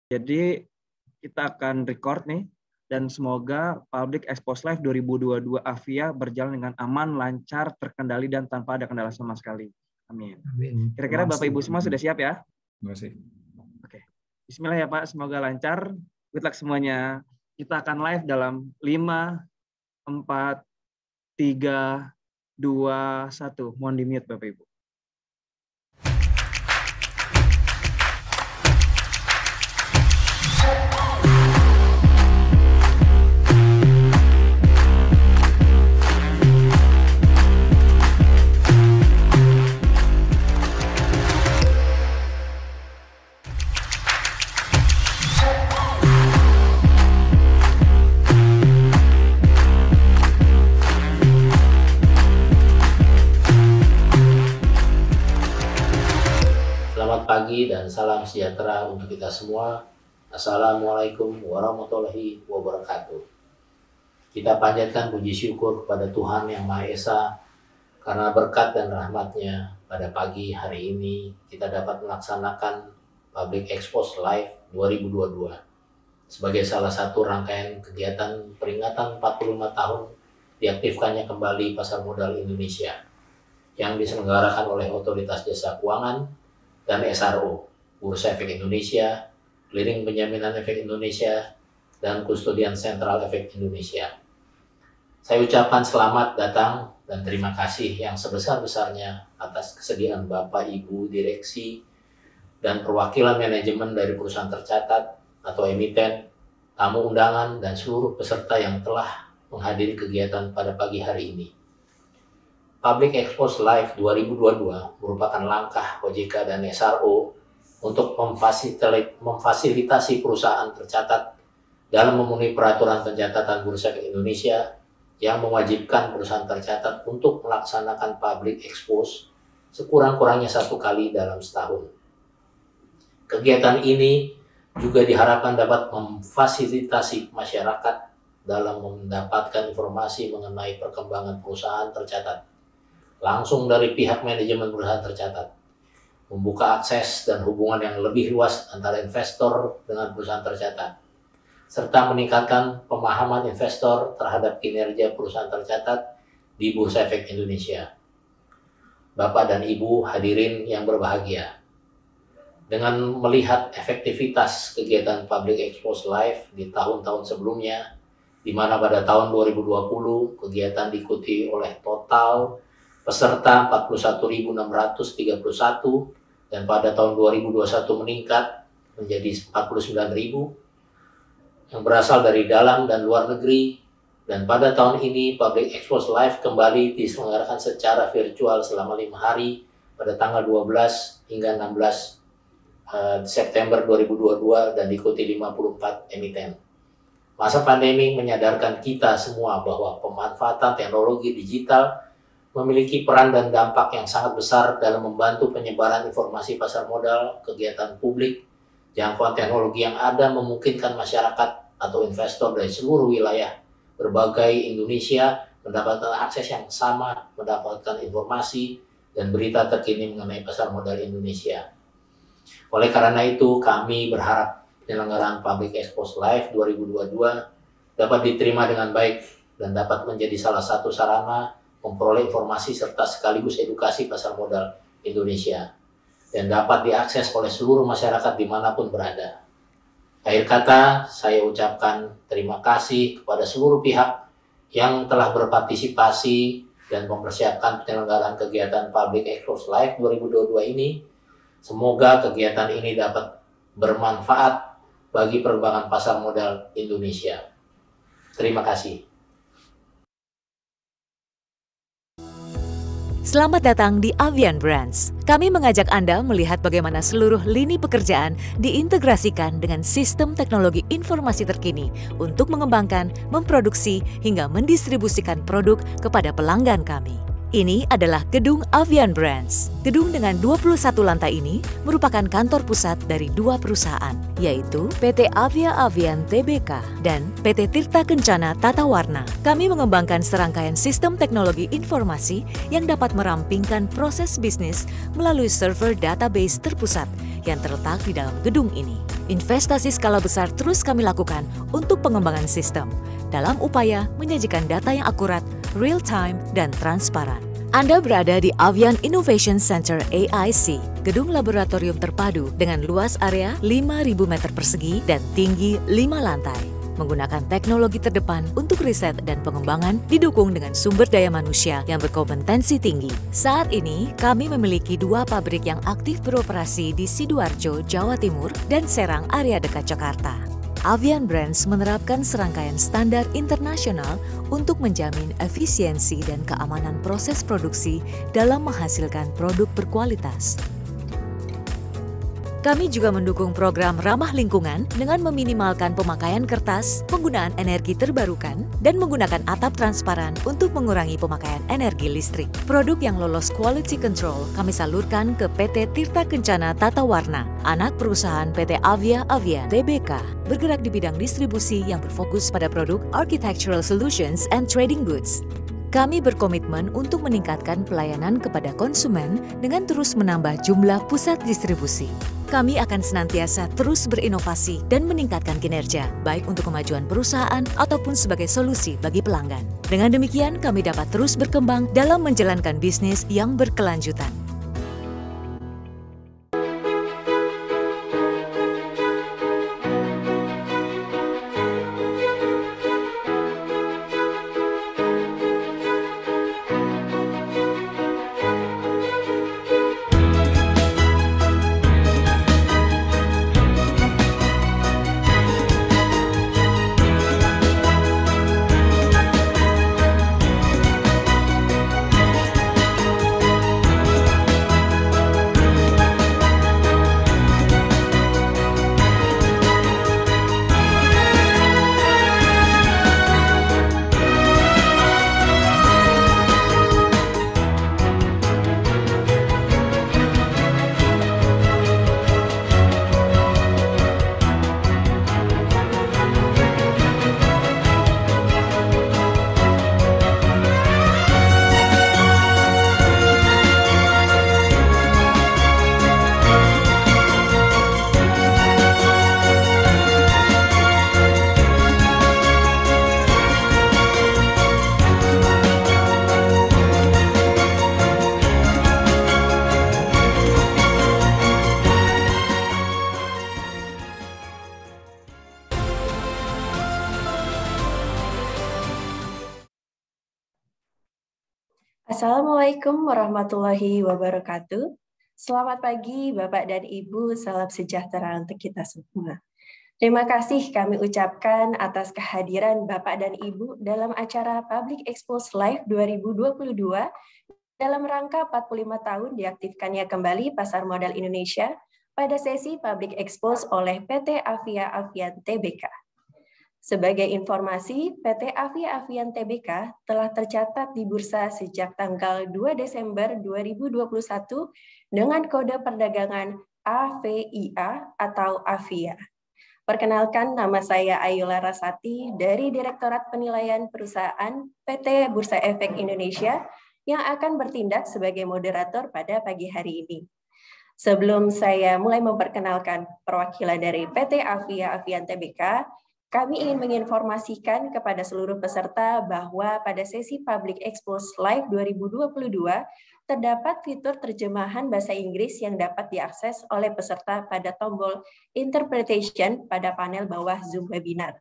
Jadi kita akan record nih, dan semoga Public Expose Live 2022 AVIA berjalan dengan aman, lancar, terkendali, dan tanpa ada kendala sama sekali. Amin. Kira-kira Bapak Ibu semua sudah siap ya? Terima kasih. Oke. Bismillah ya Pak, semoga lancar. Good luck semuanya. Kita akan live dalam 5, 4, 3, 2, 1. Mohon di-mute Bapak Ibu. Pagi dan salam sejahtera untuk kita semua. Assalamualaikum warahmatullahi wabarakatuh. Kita panjatkan puji syukur kepada Tuhan Yang Maha Esa karena berkat dan rahmat-Nya pada pagi hari ini kita dapat melaksanakan Public Expose Live 2022 sebagai salah satu rangkaian kegiatan peringatan 45 tahun diaktifkannya kembali Pasar Modal Indonesia yang diselenggarakan oleh Otoritas Jasa Keuangan dan SRO, Bursa Efek Indonesia, Clearing Penjaminan Efek Indonesia, dan Kustodian Sentral Efek Indonesia. Saya ucapkan selamat datang dan terima kasih yang sebesar-besarnya atas kesediaan Bapak, Ibu, Direksi, dan perwakilan manajemen dari perusahaan tercatat atau emiten, tamu undangan, dan seluruh peserta yang telah menghadiri kegiatan pada pagi hari ini. Public Expose Live 2022 merupakan langkah OJK dan SRO untuk memfasilitasi perusahaan tercatat dalam memenuhi peraturan pencatatan Bursa Efek Indonesia yang mewajibkan perusahaan tercatat untuk melaksanakan public expose sekurang-kurangnya 1 kali dalam setahun. Kegiatan ini juga diharapkan dapat memfasilitasi masyarakat dalam mendapatkan informasi mengenai perkembangan perusahaan tercatat langsung dari pihak manajemen perusahaan tercatat, membuka akses dan hubungan yang lebih luas antara investor dengan perusahaan tercatat, serta meningkatkan pemahaman investor terhadap kinerja perusahaan tercatat di Bursa Efek Indonesia. Bapak dan Ibu hadirin yang berbahagia, dengan melihat efektivitas kegiatan Public Expose Live di tahun-tahun sebelumnya, di mana pada tahun 2020 kegiatan diikuti oleh total peserta 41.631 dan pada tahun 2021 meningkat menjadi 49.000 yang berasal dari dalam dan luar negeri, dan pada tahun ini Public Expose Live kembali diselenggarakan secara virtual selama 5 hari pada tanggal 12 hingga 16 September 2022 dan diikuti 54 emiten. Masa pandemi menyadarkan kita semua bahwa pemanfaatan teknologi digital memiliki peran dan dampak yang sangat besar dalam membantu penyebaran informasi pasar modal, kegiatan publik, jangkauan teknologi yang ada memungkinkan masyarakat atau investor dari seluruh wilayah berbagai Indonesia mendapatkan akses yang sama, mendapatkan informasi dan berita terkini mengenai pasar modal Indonesia. Oleh karena itu, kami berharap penyelenggaraan Public Expose Live 2022 dapat diterima dengan baik dan dapat menjadi salah satu sarana memperoleh informasi serta sekaligus edukasi pasar modal Indonesia dan dapat diakses oleh seluruh masyarakat dimanapun berada. Akhir kata, saya ucapkan terima kasih kepada seluruh pihak yang telah berpartisipasi dan mempersiapkan penyelenggaraan kegiatan Public Expose Live 2022 ini. Semoga kegiatan ini dapat bermanfaat bagi perkembangan pasar modal Indonesia. Terima kasih. Selamat datang di Avian Brands. Kami mengajak Anda melihat bagaimana seluruh lini pekerjaan diintegrasikan dengan sistem teknologi informasi terkini untuk mengembangkan, memproduksi, hingga mendistribusikan produk kepada pelanggan kami. Ini adalah Gedung Avian Brands. Gedung dengan 21 lantai ini merupakan kantor pusat dari dua perusahaan, yaitu PT Avia Avian Tbk dan PT Tirta Kencana Tata Warna. Kami mengembangkan serangkaian sistem teknologi informasi yang dapat merampingkan proses bisnis melalui server database terpusat yang terletak di dalam gedung ini. Investasi skala besar terus kami lakukan untuk pengembangan sistem dalam upaya menyajikan data yang akurat, real-time, dan transparan. Anda berada di Avian Innovation Center AIC, gedung laboratorium terpadu dengan luas area 5.000 meter persegi dan tinggi 5 lantai. Menggunakan teknologi terdepan untuk riset dan pengembangan didukung dengan sumber daya manusia yang berkompetensi tinggi. Saat ini, kami memiliki 2 pabrik yang aktif beroperasi di Sidoarjo, Jawa Timur, dan Serang, area dekat Jakarta. Avian Brands menerapkan serangkaian standar internasional untuk menjamin efisiensi dan keamanan proses produksi dalam menghasilkan produk berkualitas. Kami juga mendukung program ramah lingkungan dengan meminimalkan pemakaian kertas, penggunaan energi terbarukan, dan menggunakan atap transparan untuk mengurangi pemakaian energi listrik. Produk yang lolos quality control kami salurkan ke PT Tirta Kencana Tata Warna, anak perusahaan PT Avia Avian Tbk, bergerak di bidang distribusi yang berfokus pada produk architectural solutions and trading goods. Kami berkomitmen untuk meningkatkan pelayanan kepada konsumen dengan terus menambah jumlah pusat distribusi. Kami akan senantiasa terus berinovasi dan meningkatkan kinerja, baik untuk kemajuan perusahaan ataupun sebagai solusi bagi pelanggan. Dengan demikian, kami dapat terus berkembang dalam menjalankan bisnis yang berkelanjutan. Assalamualaikum warahmatullahi wabarakatuh. Selamat pagi Bapak dan Ibu, salam sejahtera untuk kita semua. Terima kasih kami ucapkan atas kehadiran Bapak dan Ibu dalam acara Public Expose Live 2022 dalam rangka 45 tahun diaktifkannya kembali Pasar Modal Indonesia pada sesi Public Expose oleh PT Avia Avian Tbk. Sebagai informasi, PT Avia Avian Tbk telah tercatat di bursa sejak tanggal 2 Desember 2021 dengan kode perdagangan AVIA atau Avia. Perkenalkan, nama saya Ayula Rasati dari Direktorat Penilaian Perusahaan PT Bursa Efek Indonesia yang akan bertindak sebagai moderator pada pagi hari ini. Sebelum saya mulai memperkenalkan perwakilan dari PT Avia Avian Tbk, kami ingin menginformasikan kepada seluruh peserta bahwa pada sesi Public Expose Live 2022 terdapat fitur terjemahan bahasa Inggris yang dapat diakses oleh peserta pada tombol Interpretation pada panel bawah Zoom webinar.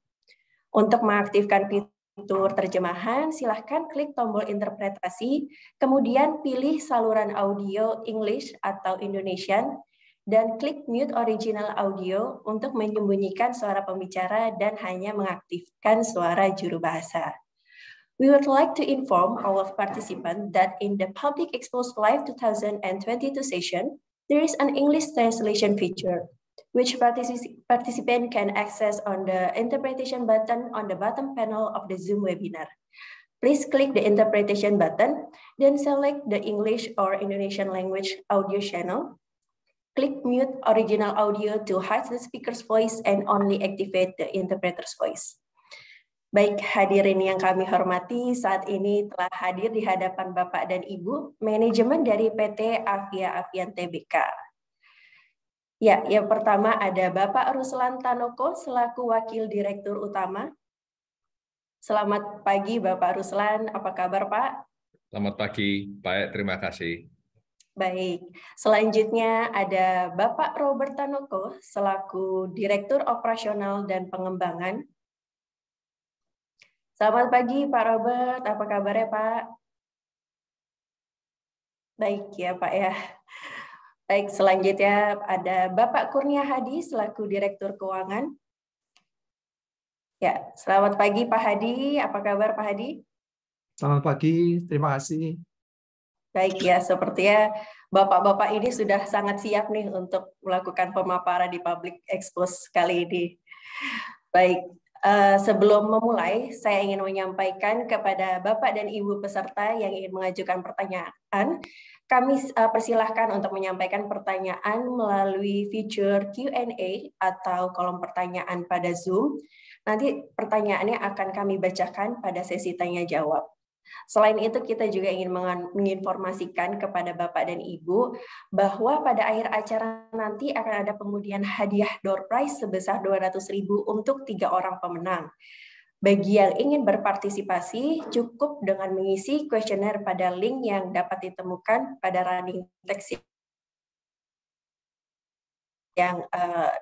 Untuk mengaktifkan fitur terjemahan, silahkan klik tombol interpretasi, kemudian pilih saluran audio English atau Indonesian, dan klik mute original audio untuk menyembunyikan suara pembicara dan hanya mengaktifkan suara juru bahasa. We would like to inform all of participants that in the Public Expose Live 2022 session, there is an English translation feature, which participant can access on the interpretation button on the bottom panel of the Zoom webinar. Please click the interpretation button, then select the English or Indonesian language audio channel. Click mute original audio to hide the speaker's voice and only activate the interpreter's voice. Baik, hadirin yang kami hormati, saat ini telah hadir di hadapan Bapak dan Ibu, manajemen dari PT Avia Avian Tbk. Ya, yang pertama ada Bapak Ruslan Tanoko selaku Wakil Direktur Utama. Selamat pagi Bapak Ruslan, apa kabar Pak? Selamat pagi, baik, terima kasih. Baik, selanjutnya ada Bapak Robert Tanoko selaku Direktur Operasional dan Pengembangan. Selamat pagi Pak Robert, apa kabarnya Pak? Baik ya Pak ya. Baik, selanjutnya ada Bapak Kurnia Hadi selaku Direktur Keuangan. Ya, selamat pagi Pak Hadi, apa kabar Pak Hadi? Selamat pagi, terima kasih. Baik ya, sepertinya Bapak-Bapak ini sudah sangat siap nih untuk melakukan pemaparan di Public Expose kali ini. Baik. Sebelum memulai, saya ingin menyampaikan kepada Bapak dan Ibu peserta yang ingin mengajukan pertanyaan, kami persilahkan untuk menyampaikan pertanyaan melalui fitur Q&A atau kolom pertanyaan pada Zoom. Nanti pertanyaannya akan kami bacakan pada sesi tanya-jawab. Selain itu, kita juga ingin menginformasikan kepada Bapak dan Ibu bahwa pada akhir acara nanti akan ada pengundian hadiah door prize sebesar 200.000 untuk 3 orang pemenang. Bagi yang ingin berpartisipasi, cukup dengan mengisi kuesioner pada link yang dapat ditemukan pada running text yang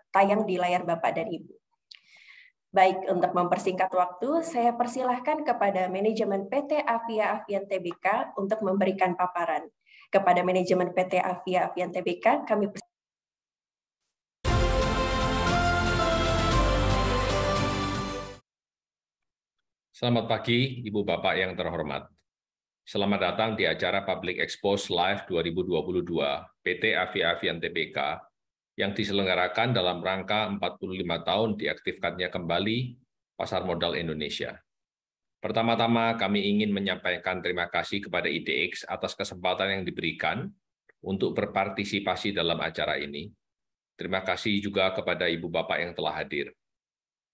tayang di layar Bapak dan Ibu. Baik, untuk mempersingkat waktu, saya persilahkan kepada manajemen PT Avia Avian Tbk untuk memberikan paparan. Kepada manajemen PT Avia Avian Tbk, kami Selamat pagi, Ibu Bapak yang terhormat. Selamat datang di acara Public Expose Live 2022 PT Avia Avian Tbk yang diselenggarakan dalam rangka 45 tahun diaktifkannya kembali pasar modal Indonesia. Pertama-tama kami ingin menyampaikan terima kasih kepada IDX atas kesempatan yang diberikan untuk berpartisipasi dalam acara ini. Terima kasih juga kepada Ibu Bapak yang telah hadir.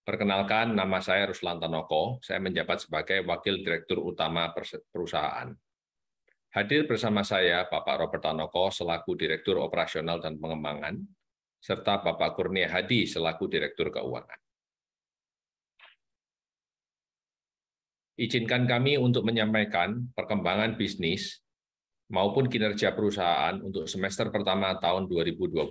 Perkenalkan, nama saya Ruslan Tanoko, saya menjabat sebagai Wakil Direktur Utama perusahaan. Hadir bersama saya Bapak Robert Tanoko selaku Direktur Operasional dan Pengembangan, serta Bapak Kurnia Hadi selaku Direktur Keuangan. Izinkan kami untuk menyampaikan perkembangan bisnis maupun kinerja perusahaan untuk semester pertama tahun 2022.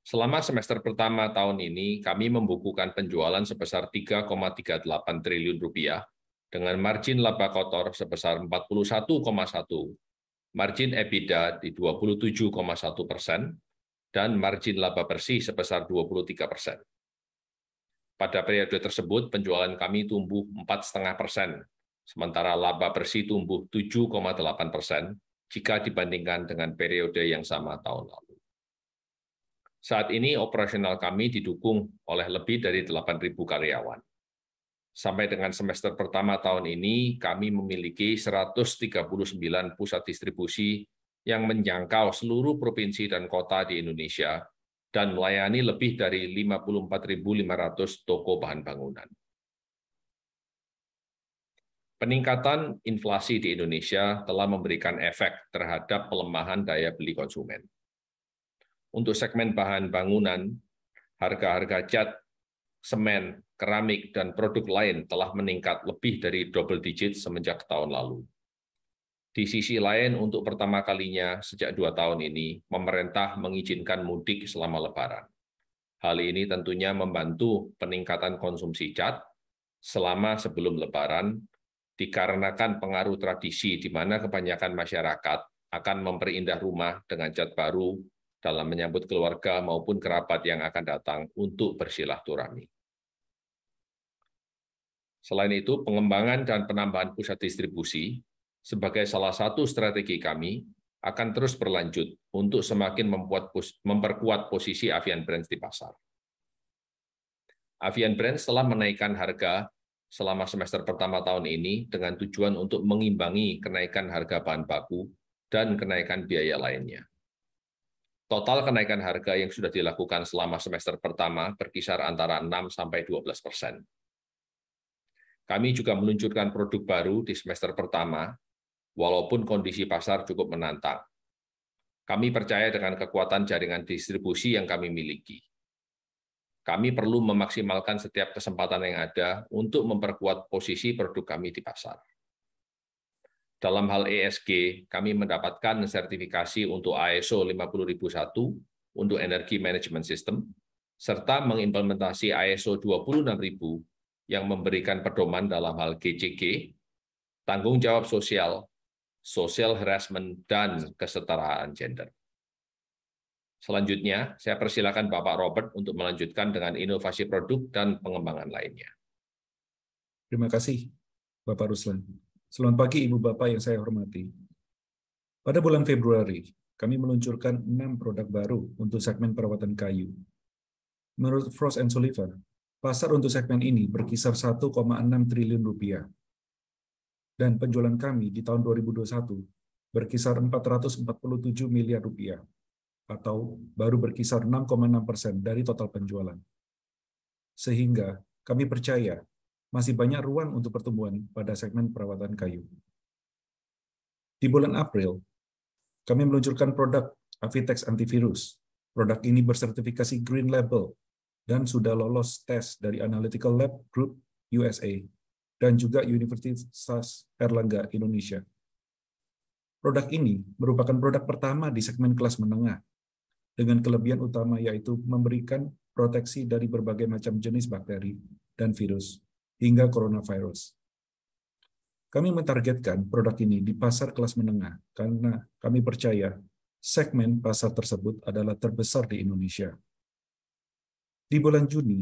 Selama semester pertama tahun ini, kami membukukan penjualan sebesar 3,38 triliun rupiah dengan margin laba kotor sebesar 41,1, margin EBITDA di 27,1%, dan margin laba bersih sebesar 23%. Pada periode tersebut, penjualan kami tumbuh 4,5%, sementara laba bersih tumbuh 7,8% jika dibandingkan dengan periode yang sama tahun lalu. Saat ini operasional kami didukung oleh lebih dari 8.000 karyawan. Sampai dengan semester pertama tahun ini, kami memiliki 139 pusat distribusi yang menjangkau seluruh provinsi dan kota di Indonesia dan melayani lebih dari 54.500 toko bahan bangunan. Peningkatan inflasi di Indonesia telah memberikan efek terhadap pelemahan daya beli konsumen. Untuk segmen bahan bangunan, harga-harga cat, semen, keramik, dan produk lain telah meningkat lebih dari double digit semenjak tahun lalu. Di sisi lain, untuk pertama kalinya sejak 2 tahun ini, pemerintah mengizinkan mudik selama Lebaran. Hal ini tentunya membantu peningkatan konsumsi cat selama sebelum Lebaran, dikarenakan pengaruh tradisi di mana kebanyakan masyarakat akan memperindah rumah dengan cat baru dalam menyambut keluarga maupun kerabat yang akan datang untuk bersilaturahmi. Selain itu, pengembangan dan penambahan pusat distribusi sebagai salah satu strategi kami akan terus berlanjut untuk semakin memperkuat posisi Avian Brands di pasar. Avian Brands telah menaikkan harga selama semester pertama tahun ini dengan tujuan untuk mengimbangi kenaikan harga bahan baku dan kenaikan biaya lainnya. Total kenaikan harga yang sudah dilakukan selama semester pertama berkisar antara 6-12%. Kami juga meluncurkan produk baru di semester pertama, walaupun kondisi pasar cukup menantang. Kami percaya dengan kekuatan jaringan distribusi yang kami miliki. Kami perlu memaksimalkan setiap kesempatan yang ada untuk memperkuat posisi produk kami di pasar. Dalam hal ESG, kami mendapatkan sertifikasi untuk ISO 50001 untuk Energy Management System, serta mengimplementasi ISO 26000 yang memberikan pedoman dalam hal GCG, tanggung jawab sosial, social harassment, dan kesetaraan gender. Selanjutnya, saya persilakan Bapak Robert untuk melanjutkan dengan inovasi produk dan pengembangan lainnya. Terima kasih, Bapak Ruslan. Selamat pagi, Ibu Bapak yang saya hormati. Pada bulan Februari, kami meluncurkan 6 produk baru untuk segmen perawatan kayu. Menurut Frost & Sullivan, pasar untuk segmen ini berkisar 1,6 triliun rupiah. Dan penjualan kami di tahun 2021 berkisar 447 miliar rupiah, atau baru berkisar 6,6% dari total penjualan. Sehingga kami percaya masih banyak ruang untuk pertumbuhan pada segmen perawatan kayu. Di bulan April, kami meluncurkan produk Avitex Antivirus. Produk ini bersertifikasi Green Label dan sudah lolos tes dari Analytical Lab Group USA dan juga Universitas Airlangga Indonesia. Produk ini merupakan produk pertama di segmen kelas menengah, dengan kelebihan utama yaitu memberikan proteksi dari berbagai macam jenis bakteri dan virus, hingga coronavirus. Kami mentargetkan produk ini di pasar kelas menengah karena kami percaya segmen pasar tersebut adalah terbesar di Indonesia. Di bulan Juni,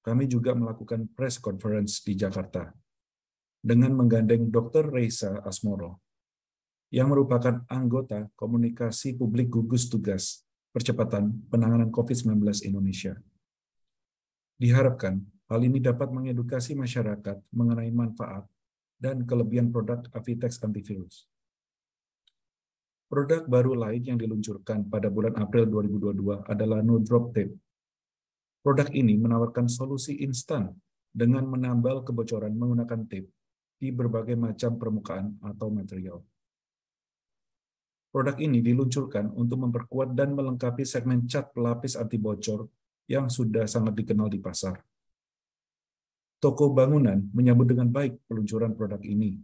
kami juga melakukan press conference di Jakarta dengan menggandeng Dr. Reza Asmoro, yang merupakan anggota komunikasi publik gugus tugas percepatan penanganan COVID-19 Indonesia. Diharapkan hal ini dapat mengedukasi masyarakat mengenai manfaat dan kelebihan produk Avitex Antivirus. Produk baru lain yang diluncurkan pada bulan April 2022 adalah No Drop Tape. Produk ini menawarkan solusi instan dengan menambal kebocoran menggunakan tape di berbagai macam permukaan atau material. Produk ini diluncurkan untuk memperkuat dan melengkapi segmen cat pelapis anti bocor yang sudah sangat dikenal di pasar. Toko bangunan menyambut dengan baik peluncuran produk ini.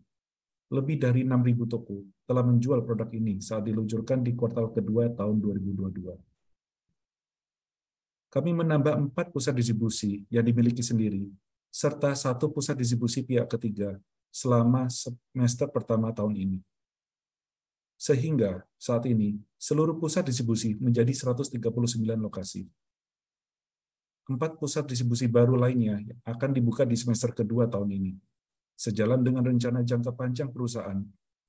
Lebih dari 6.000 toko telah menjual produk ini saat diluncurkan di kuartal kedua tahun 2022. Kami menambah 4 pusat distribusi yang dimiliki sendiri, serta 1 pusat distribusi pihak ketiga selama semester pertama tahun ini. Sehingga saat ini, seluruh pusat distribusi menjadi 139 lokasi. 4 pusat distribusi baru lainnya akan dibuka di semester kedua tahun ini, sejalan dengan rencana jangka panjang perusahaan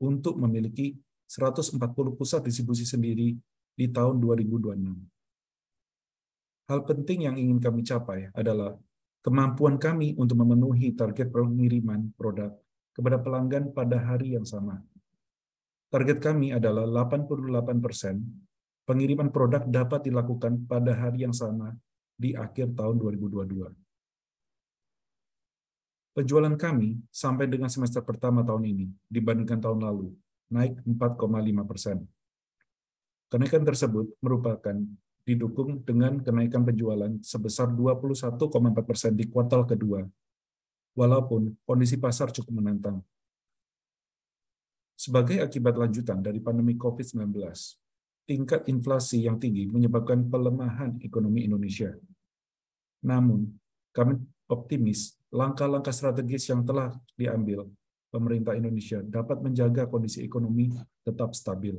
untuk memiliki 140 pusat distribusi sendiri di tahun 2026. Hal penting yang ingin kami capai adalah kemampuan kami untuk memenuhi target pengiriman produk kepada pelanggan pada hari yang sama. Target kami adalah 88% pengiriman produk dapat dilakukan pada hari yang sama di akhir tahun 2022. Penjualan kami sampai dengan semester pertama tahun ini dibandingkan tahun lalu naik 4,5%. Kenaikan tersebut merupakan didukung dengan kenaikan penjualan sebesar 21,4% di kuartal kedua, walaupun kondisi pasar cukup menantang. Sebagai akibat lanjutan dari pandemi COVID-19, tingkat inflasi yang tinggi menyebabkan pelemahan ekonomi Indonesia. Namun, kami optimis langkah-langkah strategis yang telah diambil pemerintah Indonesia dapat menjaga kondisi ekonomi tetap stabil.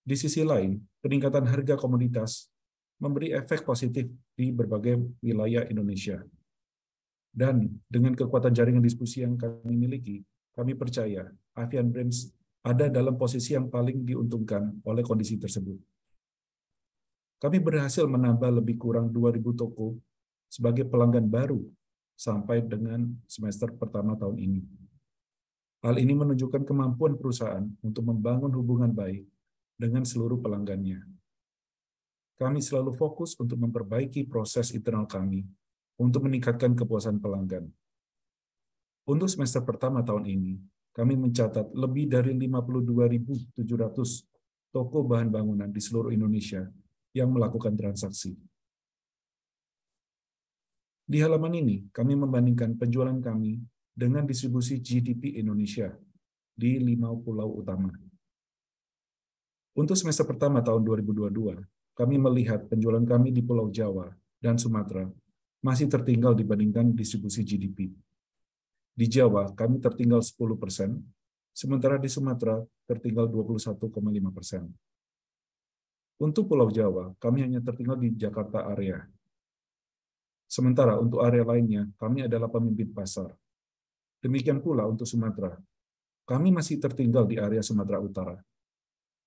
Di sisi lain, peningkatan harga komoditas memberi efek positif di berbagai wilayah Indonesia. Dan dengan kekuatan jaringan distribusi yang kami miliki, kami percaya Avian Brands ada dalam posisi yang paling diuntungkan oleh kondisi tersebut. Kami berhasil menambah lebih kurang 2.000 toko sebagai pelanggan baru sampai dengan semester pertama tahun ini. Hal ini menunjukkan kemampuan perusahaan untuk membangun hubungan baik dengan seluruh pelanggannya. Kami selalu fokus untuk memperbaiki proses internal kami untuk meningkatkan kepuasan pelanggan. Untuk semester pertama tahun ini, kami mencatat lebih dari 52.700 toko bahan bangunan di seluruh Indonesia yang melakukan transaksi. Di halaman ini, kami membandingkan penjualan kami dengan distribusi GDP Indonesia di 5 pulau utama. Untuk semester pertama tahun 2022, kami melihat penjualan kami di Pulau Jawa dan Sumatera masih tertinggal dibandingkan distribusi GDP. Di Jawa, kami tertinggal 10%, sementara di Sumatera tertinggal 21,5%. Untuk Pulau Jawa, kami hanya tertinggal di Jakarta area. Sementara untuk area lainnya, kami adalah pemimpin pasar. Demikian pula untuk Sumatera. Kami masih tertinggal di area Sumatera Utara.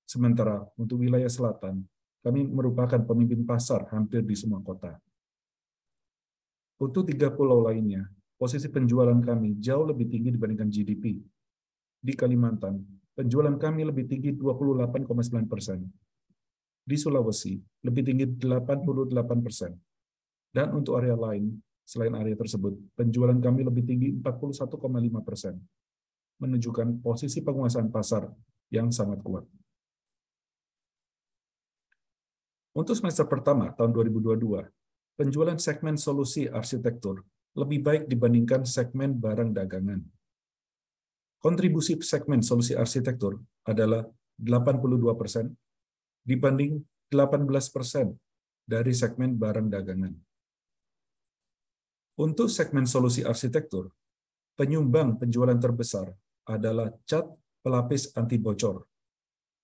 Sementara untuk wilayah selatan, kami merupakan pemimpin pasar hampir di semua kota. Untuk 3 pulau lainnya, posisi penjualan kami jauh lebih tinggi dibandingkan GDP. Di Kalimantan, penjualan kami lebih tinggi 28,9%. Di Sulawesi, lebih tinggi 88%. Dan untuk area lain, selain area tersebut, penjualan kami lebih tinggi 41,5%, menunjukkan posisi penguasaan pasar yang sangat kuat. Untuk semester pertama tahun 2022, penjualan segmen solusi arsitektur lebih baik dibandingkan segmen barang dagangan. Kontribusi segmen solusi arsitektur adalah 82% dibanding 18% dari segmen barang dagangan. Untuk segmen solusi arsitektur, penyumbang penjualan terbesar adalah cat pelapis anti bocor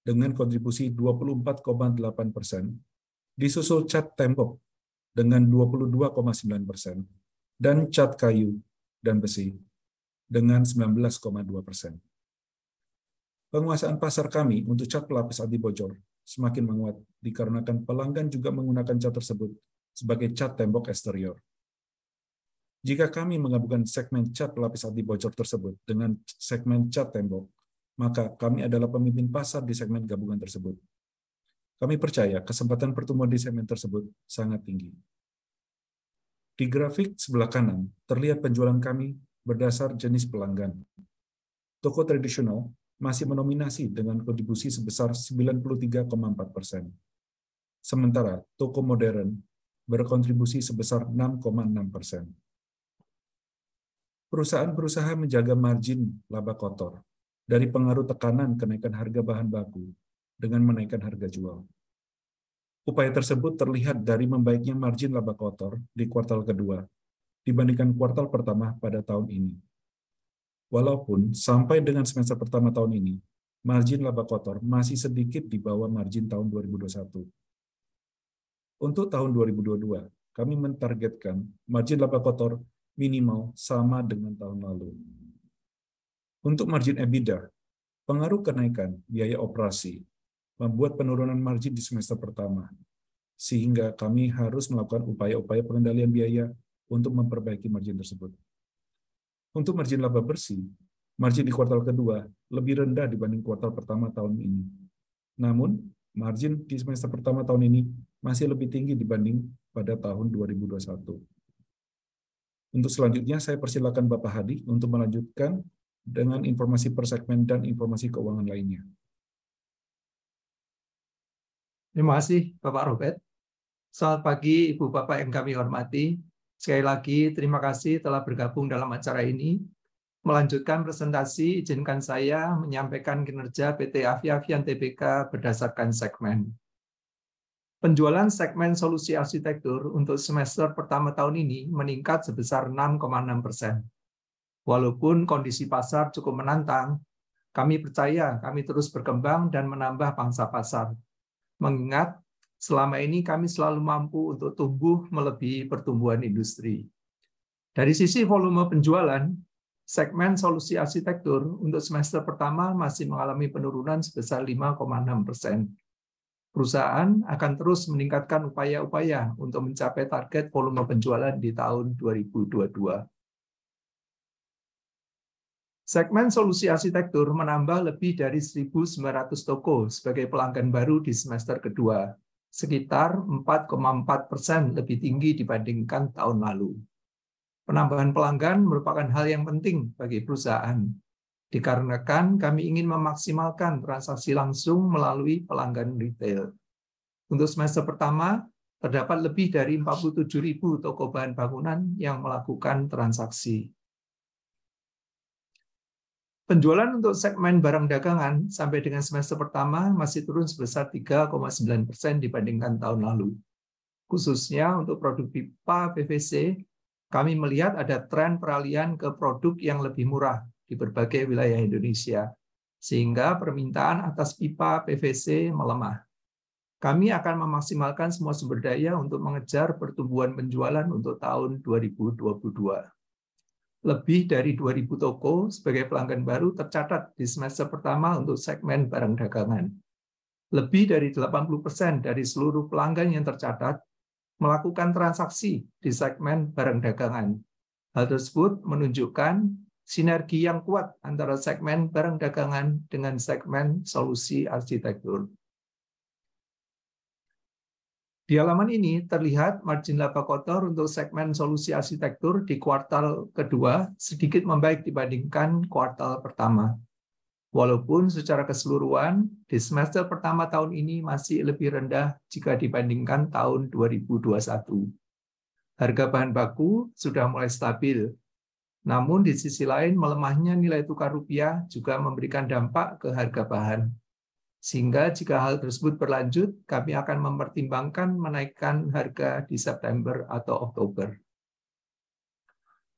dengan kontribusi 24,8%, disusul cat tembok dengan 22,9%, dan cat kayu dan besi dengan 19,2%. Penguasaan pasar kami untuk cat pelapis anti bocor semakin menguat dikarenakan pelanggan juga menggunakan cat tersebut sebagai cat tembok eksterior. Jika kami menggabungkan segmen cat pelapis anti bocor tersebut dengan segmen cat tembok, maka kami adalah pemimpin pasar di segmen gabungan tersebut. Kami percaya kesempatan pertumbuhan di segmen tersebut sangat tinggi. Di grafik sebelah kanan, terlihat penjualan kami berdasar jenis pelanggan. Toko tradisional masih mendominasi dengan kontribusi sebesar 93,4%. Sementara toko modern berkontribusi sebesar 6,6%. Perusahaan berusaha menjaga margin laba kotor dari pengaruh tekanan kenaikan harga bahan baku dengan menaikkan harga jual. Upaya tersebut terlihat dari membaiknya margin laba kotor di kuartal kedua dibandingkan kuartal pertama pada tahun ini. Walaupun sampai dengan semester pertama tahun ini, margin laba kotor masih sedikit di bawah margin tahun 2021. Untuk tahun 2022, kami mentargetkan margin laba kotor minimal sama dengan tahun lalu. Untuk margin EBITDA, pengaruh kenaikan biaya operasi membuat penurunan margin di semester pertama, sehingga kami harus melakukan upaya-upaya pengendalian biaya untuk memperbaiki margin tersebut. Untuk margin laba bersih, margin di kuartal kedua lebih rendah dibanding kuartal pertama tahun ini. Namun, margin di semester pertama tahun ini masih lebih tinggi dibanding pada tahun 2021. Untuk selanjutnya, saya persilakan Bapak Hadi untuk melanjutkan dengan informasi per segmen dan informasi keuangan lainnya. Terima kasih, Bapak Robert. Selamat pagi, Ibu Bapak yang kami hormati. Sekali lagi, terima kasih telah bergabung dalam acara ini. Melanjutkan presentasi, izinkan saya menyampaikan kinerja PT Avia Avian Tbk berdasarkan segmen. Penjualan segmen solusi arsitektur untuk semester pertama tahun ini meningkat sebesar 6,6%. Walaupun kondisi pasar cukup menantang, kami percaya kami terus berkembang dan menambah pangsa pasar. Mengingat selama ini kami selalu mampu untuk tumbuh melebihi pertumbuhan industri. Dari sisi volume penjualan, segmen solusi arsitektur untuk semester pertama masih mengalami penurunan sebesar 5,6%. Perusahaan akan terus meningkatkan upaya-upaya untuk mencapai target volume penjualan di tahun 2022. Segmen solusi arsitektur menambah lebih dari 1.900 toko sebagai pelanggan baru di semester kedua, sekitar 4,4% lebih tinggi dibandingkan tahun lalu. Penambahan pelanggan merupakan hal yang penting bagi perusahaan, dikarenakan kami ingin memaksimalkan transaksi langsung melalui pelanggan retail. Untuk semester pertama, terdapat lebih dari 47.000 toko bahan bangunan yang melakukan transaksi. Penjualan untuk segmen barang dagangan sampai dengan semester pertama masih turun sebesar 3,9% dibandingkan tahun lalu. Khususnya untuk produk pipa PVC, kami melihat ada tren peralihan ke produk yang lebih murah di berbagai wilayah Indonesia, sehingga permintaan atas pipa PVC melemah. Kami akan memaksimalkan semua sumber daya untuk mengejar pertumbuhan penjualan untuk tahun 2022. Lebih dari 2.000 toko sebagai pelanggan baru tercatat di semester pertama untuk segmen barang dagangan. Lebih dari 80% dari seluruh pelanggan yang tercatat melakukan transaksi di segmen barang dagangan. Hal tersebut menunjukkan sinergi yang kuat antara segmen barang dagangan dengan segmen solusi arsitektur. Di halaman ini terlihat margin laba kotor untuk segmen solusi arsitektur di kuartal kedua sedikit membaik dibandingkan kuartal pertama. Walaupun secara keseluruhan di semester pertama tahun ini masih lebih rendah jika dibandingkan tahun 2021. Harga bahan baku sudah mulai stabil. Namun di sisi lain melemahnya nilai tukar rupiah juga memberikan dampak ke harga bahan. Sehingga jika hal tersebut berlanjut, kami akan mempertimbangkan menaikkan harga di September atau Oktober.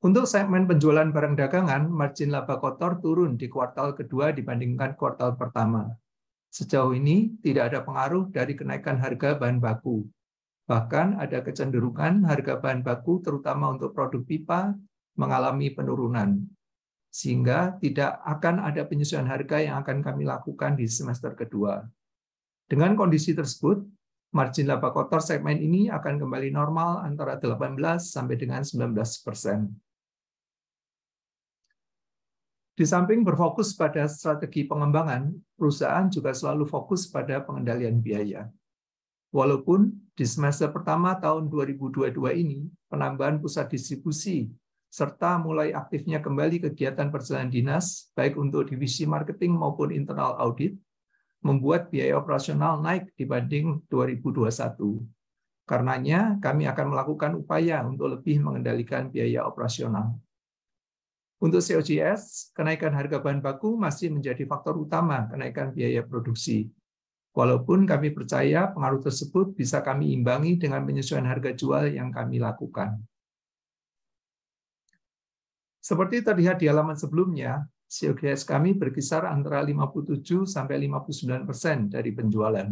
Untuk segmen penjualan barang dagangan, margin laba kotor turun di kuartal kedua dibandingkan kuartal pertama. Sejauh ini tidak ada pengaruh dari kenaikan harga bahan baku. Bahkan ada kecenderungan harga bahan baku terutama untuk produk pipa mengalami penurunan. Sehingga tidak akan ada penyesuaian harga yang akan kami lakukan di semester kedua. Dengan kondisi tersebut, margin laba kotor segmen ini akan kembali normal antara 18 sampai dengan 19%. Di samping berfokus pada strategi pengembangan, perusahaan juga selalu fokus pada pengendalian biaya. Walaupun di semester pertama tahun 2022 ini, penambahan pusat distribusi serta mulai aktifnya kembali kegiatan perjalanan dinas, baik untuk divisi marketing maupun internal audit, membuat biaya operasional naik dibanding 2021. Karenanya, kami akan melakukan upaya untuk lebih mengendalikan biaya operasional. Untuk COGS, kenaikan harga bahan baku masih menjadi faktor utama kenaikan biaya produksi. Walaupun kami percaya pengaruh tersebut bisa kami imbangi dengan penyesuaian harga jual yang kami lakukan. Seperti terlihat di halaman sebelumnya, COGS kami berkisar antara 57 sampai 59% dari penjualan.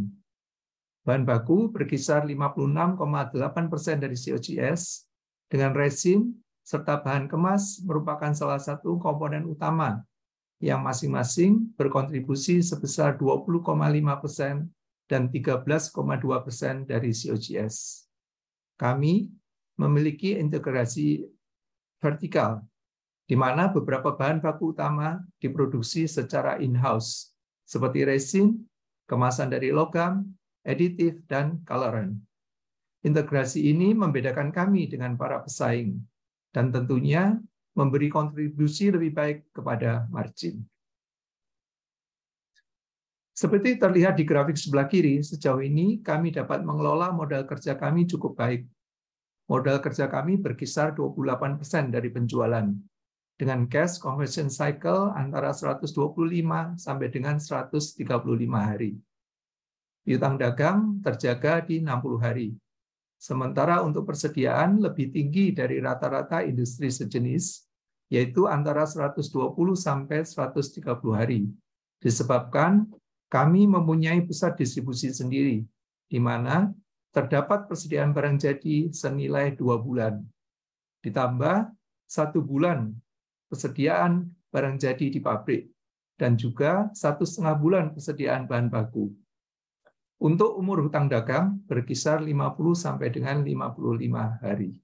Bahan baku berkisar 56,8% dari COGS, dengan resin serta bahan kemas merupakan salah satu komponen utama yang masing-masing berkontribusi sebesar 20,5% dan 13,2% dari COGS. Kami memiliki integrasi vertikal, di mana beberapa bahan baku utama diproduksi secara in-house, seperti resin, kemasan dari logam, aditif, dan coloran. Integrasi ini membedakan kami dengan para pesaing, dan tentunya memberi kontribusi lebih baik kepada margin. Seperti terlihat di grafik sebelah kiri, sejauh ini kami dapat mengelola modal kerja kami cukup baik. Modal kerja kami berkisar 28% dari penjualan, dengan cash conversion cycle antara 125 sampai dengan 135 hari. Piutang dagang terjaga di 60 hari. Sementara untuk persediaan lebih tinggi dari rata-rata industri sejenis, yaitu antara 120 sampai 130 hari. Disebabkan kami mempunyai pusat distribusi sendiri, di mana terdapat persediaan barang jadi senilai 2 bulan. Ditambah 1 bulan persediaan barang jadi di pabrik, dan juga 1,5 bulan persediaan bahan baku. Untuk umur hutang dagang berkisar 50 sampai dengan 55 hari.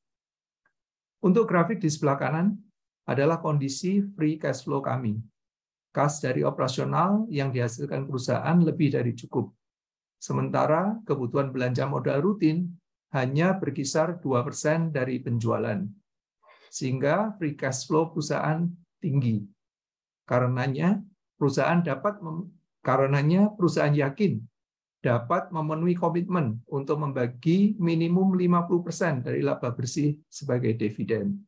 Untuk grafik di sebelah kanan adalah kondisi free cash flow kami. Kas dari operasional yang dihasilkan perusahaan lebih dari cukup. Sementara kebutuhan belanja modal rutin hanya berkisar 2% dari penjualan. Sehingga free cash flow perusahaan tinggi. Karenanya perusahaan yakin dapat memenuhi komitmen untuk membagi minimum 50% dari laba bersih sebagai dividen.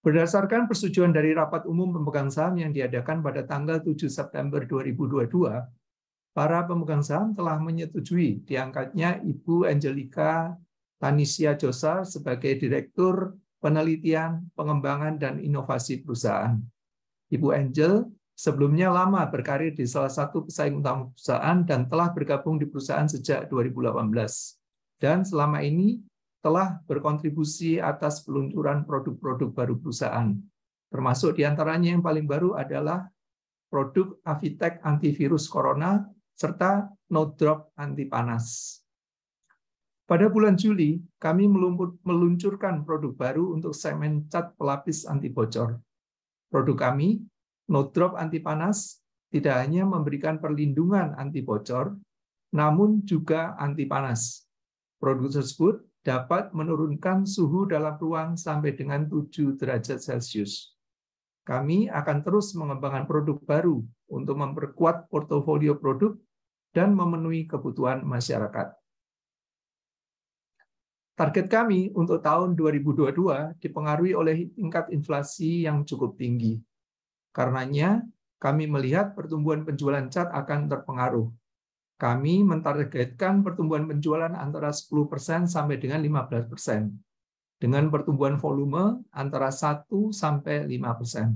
Berdasarkan persetujuan dari Rapat Umum Pemegang Saham yang diadakan pada tanggal 7 September 2022, para pemegang saham telah menyetujui diangkatnya Ibu Angelica Tanisya Josa sebagai Direktur Penelitian, Pengembangan, dan Inovasi Perusahaan. Ibu Angel sebelumnya lama berkarir di salah satu pesaing utama perusahaan dan telah bergabung di perusahaan sejak 2018. Dan selama ini telah berkontribusi atas peluncuran produk-produk baru perusahaan. Termasuk diantaranya yang paling baru adalah produk Avitec antivirus corona serta No Drop anti panas. Pada bulan Juli, kami meluncurkan produk baru untuk segmen cat pelapis anti bocor. Produk kami, No Drop anti panas, tidak hanya memberikan perlindungan anti bocor, namun juga anti panas. Produk tersebut dapat menurunkan suhu dalam ruang sampai dengan 7 derajat Celcius. Kami akan terus mengembangkan produk baru untuk memperkuat portofolio produk dan memenuhi kebutuhan masyarakat. Target kami untuk tahun 2022 dipengaruhi oleh tingkat inflasi yang cukup tinggi. Karenanya, kami melihat pertumbuhan penjualan cat akan terpengaruh. Kami mentargetkan pertumbuhan penjualan antara 10% sampai dengan 15%, dengan pertumbuhan volume antara 1 sampai 5%.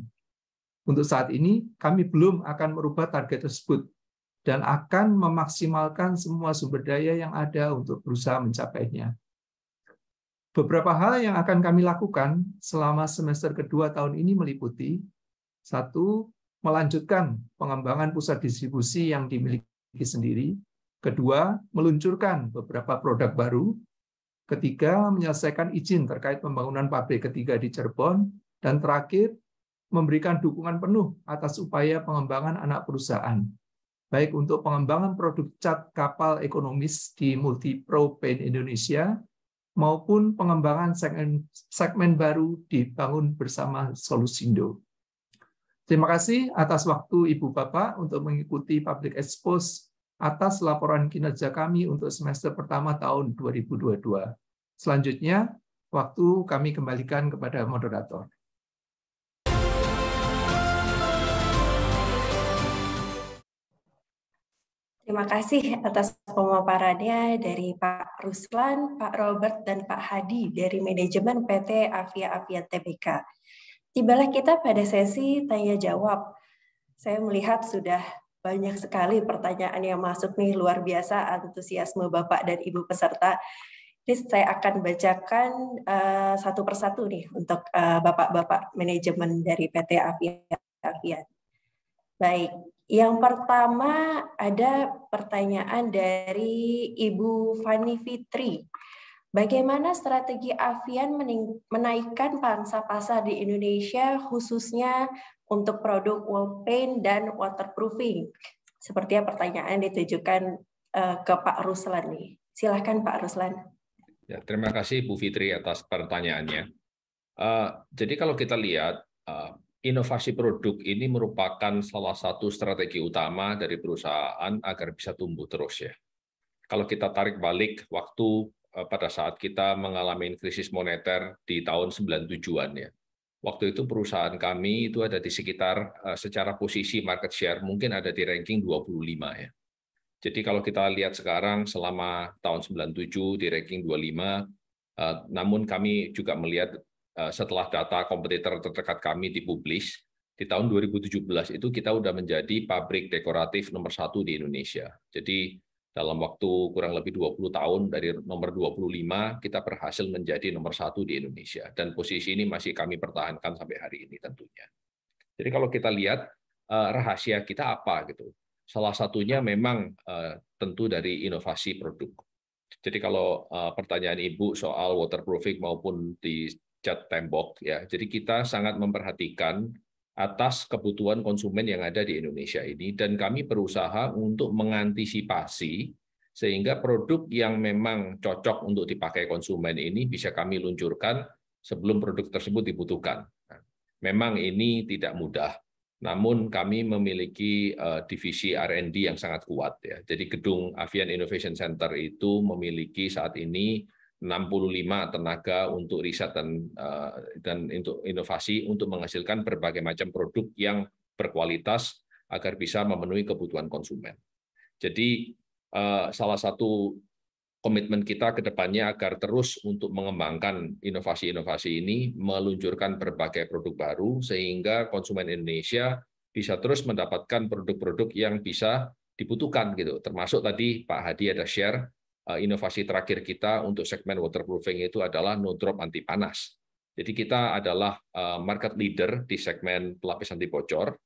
Untuk saat ini, kami belum akan merubah target tersebut dan akan memaksimalkan semua sumber daya yang ada untuk berusaha mencapainya. Beberapa hal yang akan kami lakukan selama semester kedua tahun ini meliputi: 1. Melanjutkan pengembangan pusat distribusi yang dimiliki sendiri. 2. Meluncurkan beberapa produk baru. 3. Menyelesaikan izin terkait pembangunan pabrik ketiga di Cirebon. Dan terakhir, memberikan dukungan penuh atas upaya pengembangan anak perusahaan, baik untuk pengembangan produk cat kapal ekonomis di Multipro Paint Indonesia, maupun pengembangan segmen baru dibangun bersama Solusindo. Terima kasih atas waktu Ibu Bapak untuk mengikuti Public Expose atas laporan kinerja kami untuk semester pertama tahun 2022. Selanjutnya, waktu kami kembalikan kepada moderator. Terima kasih atas pemaparannya dari Pak Ruslan, Pak Robert, dan Pak Hadi dari manajemen PT Avia Avian Tbk. Tibalah kita pada sesi tanya jawab. Saya melihat sudah banyak sekali pertanyaan yang masuk nih, luar biasa antusiasme Bapak dan Ibu peserta. Jadi saya akan bacakan satu persatu nih untuk Bapak-Bapak manajemen dari PT Avia Avian. Baik, yang pertama ada pertanyaan dari Ibu Fani Fitri. Bagaimana strategi Avian menaikkan pangsa pasar di Indonesia khususnya untuk produk wall paint dan waterproofing? Sepertinya pertanyaan ditujukan ke Pak Ruslan nih. Silakan Pak Ruslan. Ya, terima kasih Bu Fitri atas pertanyaannya. Jadi kalau kita lihat inovasi produk ini merupakan salah satu strategi utama dari perusahaan agar bisa tumbuh terus ya. Kalau kita tarik balik waktu pada saat kita mengalami krisis moneter di tahun 97-an ya. Waktu itu perusahaan kami itu ada di sekitar secara posisi market share mungkin ada di ranking 25 ya. Jadi kalau kita lihat sekarang selama tahun 97 di ranking 25, namun kami juga melihat setelah data kompetitor terdekat kami dipublish, di tahun 2017 itu kita udah menjadi pabrik dekoratif nomor 1 di Indonesia. Jadi dalam waktu kurang lebih 20 tahun dari nomor 25 kita berhasil menjadi nomor 1 di Indonesia dan posisi ini masih kami pertahankan sampai hari ini tentunya. Jadi kalau kita lihat rahasia kita apa gitu. salah satunya memang tentu dari inovasi produk. Jadi kalau pertanyaan Ibu soal waterproofing maupun di cat tembok, ya, jadi kita sangat memperhatikan atas kebutuhan konsumen yang ada di Indonesia ini, dan kami berusaha untuk mengantisipasi sehingga produk yang memang cocok untuk dipakai konsumen ini bisa kami luncurkan sebelum produk tersebut dibutuhkan. Memang ini tidak mudah, namun kami memiliki divisi R&D yang sangat kuat, ya. Jadi gedung Avian Innovation Center itu memiliki saat ini 65 tenaga untuk riset dan untuk inovasi untuk menghasilkan berbagai macam produk yang berkualitas agar bisa memenuhi kebutuhan konsumen. Jadi salah satu komitmen kita ke depannya agar terus untuk mengembangkan inovasi-inovasi ini, meluncurkan berbagai produk baru, sehingga konsumen Indonesia bisa terus mendapatkan produk-produk yang bisa dibutuhkan, gitu. Termasuk tadi Pak Hadi ada share, inovasi terakhir kita untuk segmen waterproofing itu adalah no drop anti panas. Jadi kita adalah market leader di segmen pelapis anti bocor,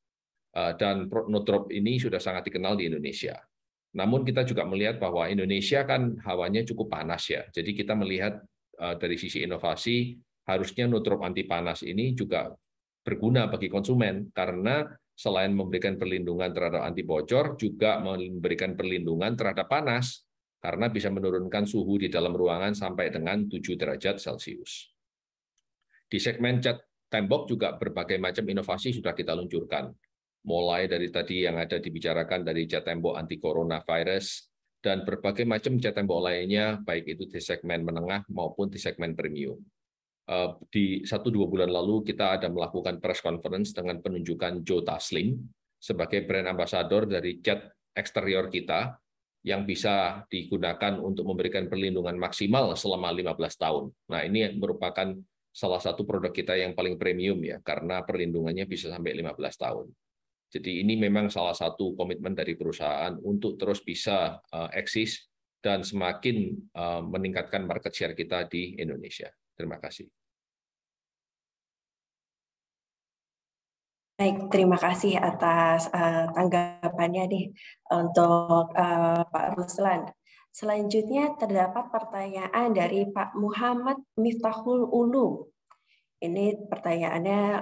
dan no drop ini sudah sangat dikenal di Indonesia. Namun kita juga melihat bahwa Indonesia kan hawanya cukup panas, ya. Jadi kita melihat dari sisi inovasi harusnya no drop anti panas ini juga berguna bagi konsumen, karena selain memberikan perlindungan terhadap anti bocor, juga memberikan perlindungan terhadap panas, karena bisa menurunkan suhu di dalam ruangan sampai dengan 7 derajat Celcius. Di segmen cat tembok juga berbagai macam inovasi sudah kita luncurkan. Mulai dari tadi yang ada dibicarakan dari cat tembok anti coronavirus dan berbagai macam cat tembok lainnya, baik itu di segmen menengah maupun di segmen premium. Di 1-2 bulan lalu kita ada melakukan press conference dengan penunjukan Joe Taslim sebagai brand ambassador dari cat eksterior kita yang bisa digunakan untuk memberikan perlindungan maksimal selama 15 tahun. Nah, ini merupakan salah satu produk kita yang paling premium, ya, karena perlindungannya bisa sampai 15 tahun. Jadi ini memang salah satu komitmen dari perusahaan untuk terus bisa eksis dan semakin meningkatkan market share kita di Indonesia. Terima kasih. Baik, terima kasih atas tanggapannya nih untuk Pak Ruslan. Selanjutnya terdapat pertanyaan dari Pak Muhammad Miftahul Ulum. Ini pertanyaannya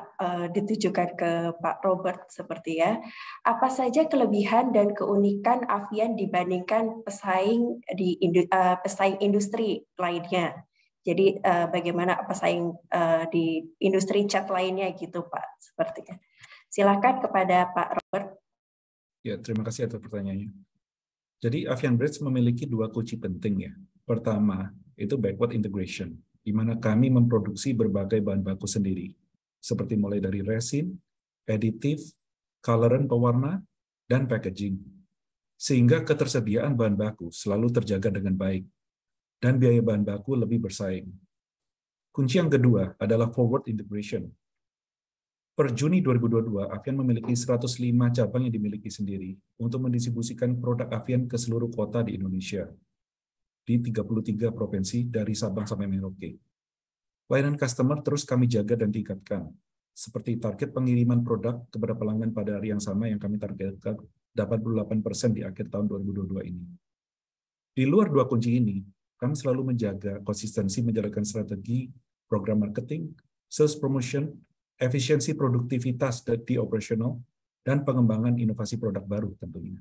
ditujukan ke Pak Robert seperti ya. Apa saja kelebihan dan keunikan Avian dibandingkan pesaing industri lainnya? Jadi bagaimana pesaing di industri cat lainnya gitu Pak, sepertinya. Silakan kepada Pak Robert. Ya, terima kasih atas pertanyaannya. Jadi Avian Brands memiliki 2 kunci penting, ya. Pertama, itu backward integration, di mana kami memproduksi berbagai bahan baku sendiri, seperti mulai dari resin, aditif, coloran pewarna, dan packaging. Sehingga ketersediaan bahan baku selalu terjaga dengan baik, dan biaya bahan baku lebih bersaing. Kunci yang kedua adalah forward integration. Per Juni 2022, Avian memiliki 105 cabang yang dimiliki sendiri untuk mendistribusikan produk Avian ke seluruh kota di Indonesia, di 33 provinsi dari Sabang sampai Merauke. Layanan customer terus kami jaga dan tingkatkan, seperti target pengiriman produk kepada pelanggan pada hari yang sama yang kami targetkan 88% di akhir tahun 2022 ini. Di luar 2 kunci ini, kami selalu menjaga konsistensi menjalankan strategi, program marketing, sales promotion, efisiensi produktivitas di operasional, dan pengembangan inovasi produk baru tentunya.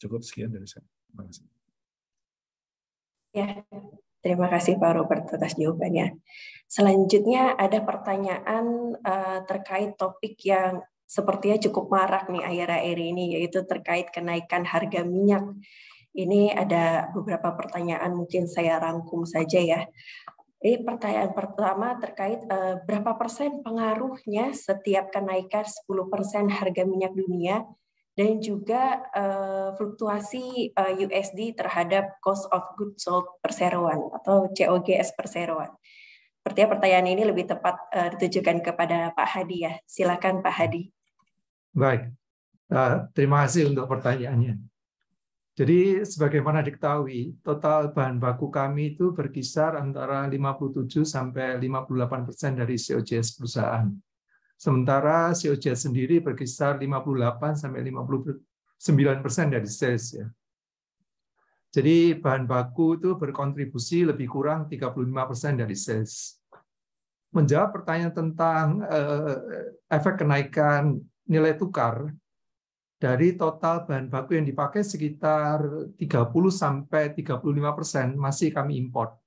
Cukup sekian dari saya. Terima kasih. Ya, terima kasih Pak Robert atas jawabannya. Selanjutnya ada pertanyaan terkait topik yang sepertinya cukup marak nih akhir-akhir ini, yaitu terkait kenaikan harga minyak. Ini ada beberapa pertanyaan, mungkin saya rangkum saja ya. Ini pertanyaan pertama terkait berapa persen pengaruhnya setiap kenaikan 10% harga minyak dunia, dan juga fluktuasi USD terhadap cost of goods sold per seroan atau COGS per seroan. Sepertinya pertanyaan ini lebih tepat ditujukan kepada Pak Hadi ya. Silakan Pak Hadi. Baik, terima kasih untuk pertanyaannya. Jadi sebagaimana diketahui, total bahan baku kami itu berkisar antara 57 sampai 58% dari COGS perusahaan. Sementara COGS sendiri berkisar 58-59% dari sales ya. Jadi bahan baku itu berkontribusi lebih kurang 35% dari sales. Menjawab pertanyaan tentang efek kenaikan nilai tukar, dari total bahan baku yang dipakai sekitar 30-35% masih kami import.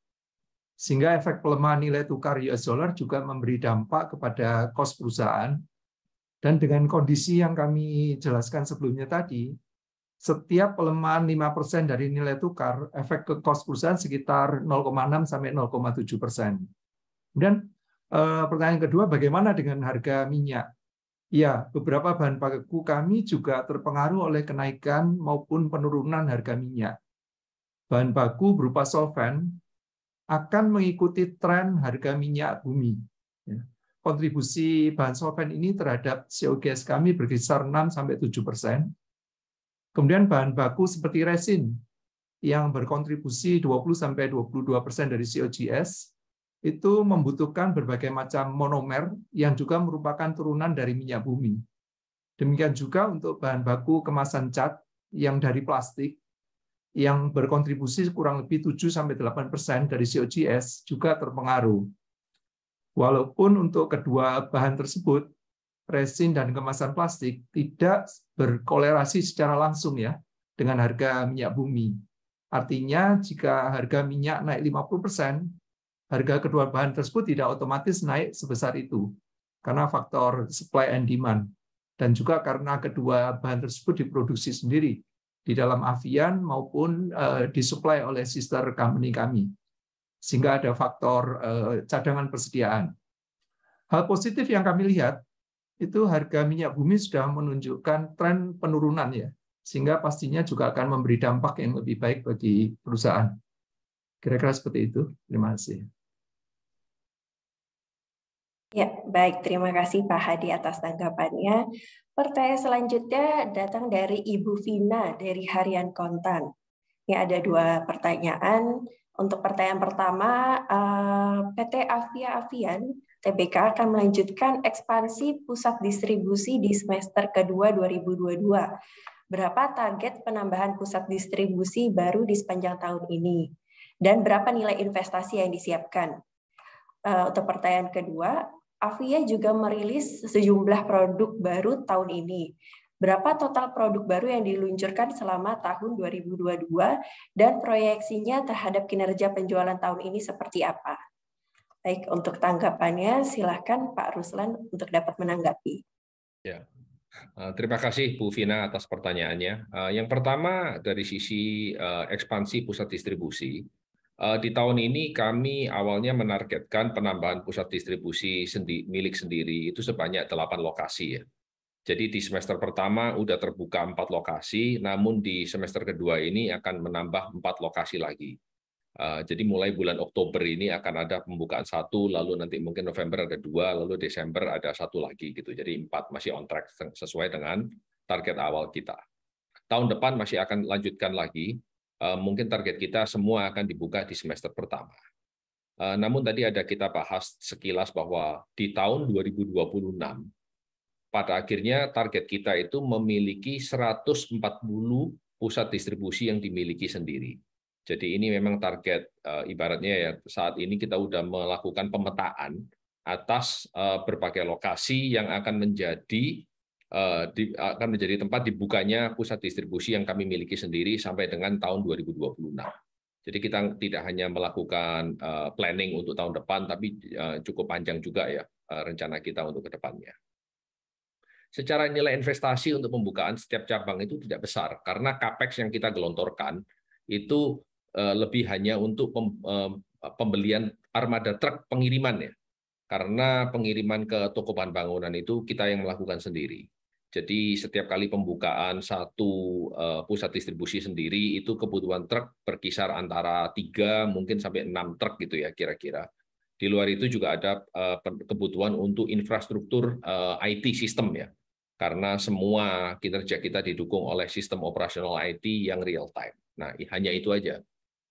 Sehingga efek pelemahan nilai tukar US dollar juga memberi dampak kepada cost perusahaan. Dan dengan kondisi yang kami jelaskan sebelumnya tadi, setiap pelemahan 5% dari nilai tukar, efek ke cost perusahaan sekitar 0,6-0,7%. Kemudian pertanyaan kedua, bagaimana dengan harga minyak? Ya, beberapa bahan baku kami juga terpengaruh oleh kenaikan maupun penurunan harga minyak. Bahan baku berupa solvent akan mengikuti tren harga minyak bumi. Kontribusi bahan solvent ini terhadap COGS kami berkisar 6-7%. Kemudian bahan baku seperti resin yang berkontribusi 20-22% dari COGS itu membutuhkan berbagai macam monomer yang juga merupakan turunan dari minyak bumi. Demikian juga untuk bahan baku kemasan cat yang dari plastik yang berkontribusi kurang lebih 7-8% dari COGS juga terpengaruh. Walaupun untuk kedua bahan tersebut, resin dan kemasan plastik tidak berkolerasi secara langsung ya dengan harga minyak bumi. Artinya jika harga minyak naik 50%, harga kedua bahan tersebut tidak otomatis naik sebesar itu karena faktor supply and demand dan juga karena kedua bahan tersebut diproduksi sendiri di dalam Avian maupun disuplai oleh sister company kami. Sehingga ada faktor cadangan persediaan. Hal positif yang kami lihat itu harga minyak bumi sudah menunjukkan tren penurunan ya, sehingga pastinya juga akan memberi dampak yang lebih baik bagi perusahaan. Kira-kira seperti itu. Terima kasih. Ya, baik. Terima kasih Pak Hadi atas tanggapannya. Pertanyaan selanjutnya datang dari Ibu Vina dari Harian Kontan. Ini ada 2 pertanyaan. Untuk pertanyaan pertama, PT Avia Avian TBK akan melanjutkan ekspansi pusat distribusi di semester kedua 2022. Berapa target penambahan pusat distribusi baru di sepanjang tahun ini? Dan berapa nilai investasi yang disiapkan? Untuk pertanyaan kedua, Avia juga merilis sejumlah produk baru tahun ini. Berapa total produk baru yang diluncurkan selama tahun 2022 dan proyeksinya terhadap kinerja penjualan tahun ini seperti apa? Baik, untuk tanggapannya silakan Pak Ruslan untuk dapat menanggapi. Ya, terima kasih Bu Vina atas pertanyaannya. Yang pertama dari sisi ekspansi pusat distribusi, di tahun ini kami awalnya menargetkan penambahan pusat distribusi milik sendiri itu sebanyak 8 lokasi ya. Jadi di semester pertama udah terbuka 4 lokasi, namun di semester kedua ini akan menambah 4 lokasi lagi. Jadi mulai bulan Oktober ini akan ada pembukaan 1, lalu nanti mungkin November ada 2, lalu Desember ada 1 lagi gitu. Jadi 4 masih on track sesuai dengan target awal kita. Tahun depan masih akan lanjutkan lagi. Mungkin target kita semua akan dibuka di semester pertama. Namun tadi ada kita bahas sekilas bahwa di tahun 2026 pada akhirnya target kita itu memiliki 140 pusat distribusi yang dimiliki sendiri. Jadi ini memang target ibaratnya ya saat ini kita sudah melakukan pemetaan atas berbagai lokasi yang akan menjadi tempat dibukanya pusat distribusi yang kami miliki sendiri sampai dengan tahun 2026. Jadi kita tidak hanya melakukan planning untuk tahun depan, tapi cukup panjang juga ya rencana kita untuk ke depannya. Secara nilai investasi untuk pembukaan setiap cabang itu tidak besar, karena CAPEX yang kita gelontorkan itu lebih hanya untuk pembelian armada truk pengiriman ya. Karena pengiriman ke toko bahan bangunan itu kita yang melakukan sendiri. Jadi setiap kali pembukaan satu pusat distribusi sendiri itu kebutuhan truk berkisar antara 3 mungkin sampai 6 truk gitu ya kira-kira. Di luar itu juga ada kebutuhan untuk infrastruktur IT sistem ya. Karena semua kinerja kita didukung oleh sistem operasional IT yang real time. Nah, hanya itu aja.